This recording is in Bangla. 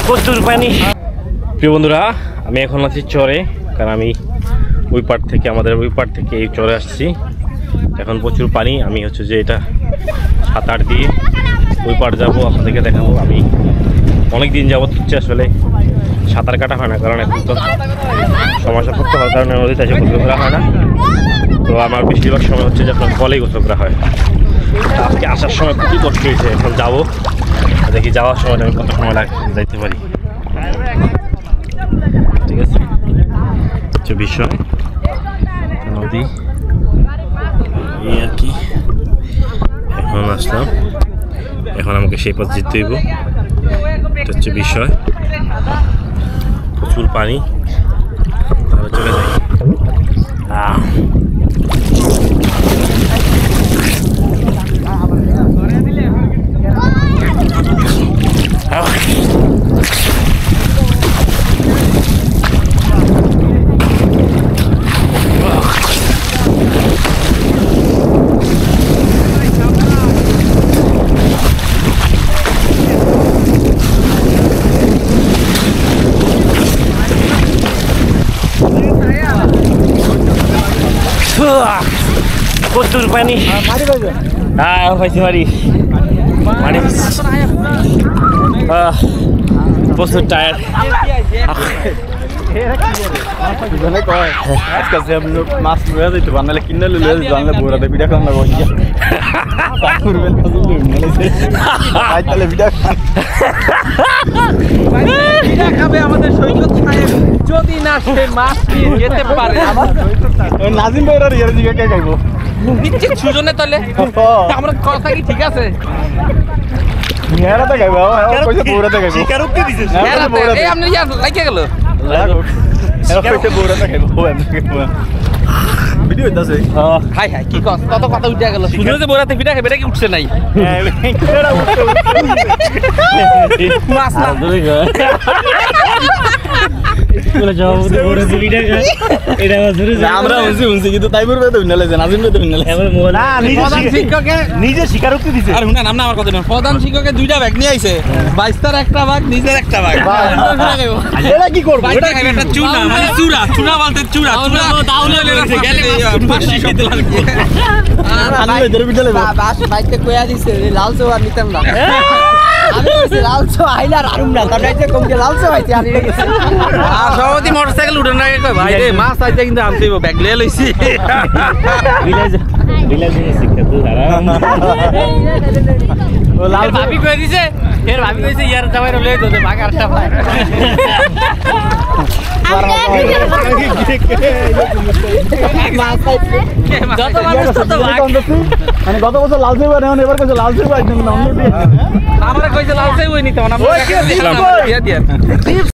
প্রচুর পানি। প্রিয় বন্ধুরা, আমি এখন আছি চরে, কারণ আমি ওই পার থেকে আমাদের ওই পার থেকে এই চরে আসছি। এখন প্রচুর পানি। আমি হচ্ছে যে এটা সাঁতার দিয়ে ওই পার যাবো, আপনাদেরকে দেখাবো। আমি অনেক দিন যাবত হচ্ছে আসলে সাঁতার কাটা হয় না, কারণ এখন তো সমস্যাপত্র হওয়ার কারণে নদীতে এসে গোসল করা হয় না। তো আমার বেশিরভাগ সময় হচ্ছে যে আপনার কলেই গোসল করা হয়। আজকে আসার সময় খুবই কষ্ট হয়েছে। এখন যাবো, দেখি যাওয়ার সময় আমি কত সময় যাইতে পারি। ঠিক আছে, হচ্ছে বিষয় নদী এই আর কি। এখন আসলাম, এখন আমাকে সেই পথ যেতে হইব। এটা হচ্ছে বিষয়, প্রচুর পানি। তাহলে চলে যাই। প্রচুর পানি। হ্যাঁ পাইছি মারি মারি প্রচুর টায়ার্ড। মাছ লয়ে যাইতে বানালে কিনে লয়ে জানলে বোরাতে পিঠা খাওয়া লাগবে খাবে আমাদের সৈকত সাহেব। যদি না সে মাছ নিয়ে যেতে পারে নাজিম ভাইরা ইয়ার দিকে কে খাইবো নিশ্চিত সুজনে তাহলে আমরা কথা কি ঠিক আছে? মেরাতে খাইবো কইছে বোরাতে খাইবো শিকারুকে দিছে মেরাতে এই আপনি ইয়ার লাইকে গেল শিকারুকে বোরাতে খাইবো ভিডিও হইতাছে। হাই হাই কি কস কত কথা উঠে গেল। সুজনে যে বোরাতে পিঠা খাবে এটা কি উঠছে নাই? কেডা উঠছে মাছ না ধরে গো বলে যাও বোরাতে পিঠা খায় এটা ধরে যা। আমরা উনছি কিন্তু তাই বলবে তো নালে জানা জিন তো নালে না প্রধান শিক্ষকে নিজে শিকারুকে দিছে। আরে শুনা নাম না আমার কথা না। প্রধান শিক্ষকে দুইটা ব্যাগ নিয়ে আইছে, 22 টার একটা ভাগ নিজের একটা ভাগ। এটা কি করব? এটা খাইবে একটা চুনা, মানে চুরা চুনা বলতে চুরা চুরা দাউলে লেগে গেলে 500 দিতে লাগবে। আমি এদের বিটলে বাস বাইতে কইয়া দিছে লাল চোয়া নিতাম না। আমি কইছি লাল চোয়া আইলা আরুম না তার কাছে কম কে লাল চোয়া আইতে আনি গেছে। আর সবতি মোটরসাইকেল উঠে না কই ভাই রে মাছ আইতে কিন্তু আমি দেব ব্যাগ লয়ে লইছি। বিলাজে শিক্ষা তো হারাম। ও লাল ভাবি কই দিছে, এর ভাবি কইছে ইয়ার জামাই লয়ে দে ভাগ আরটা ভাই। যত মানুষ তত ভাগ। মানে গত বছর লাল চোয়া নেন, এবার কইছে লাল চোয়া একদম না অন্য দিয়ে। আমরা কইছে লাল চোয়া নিতে না।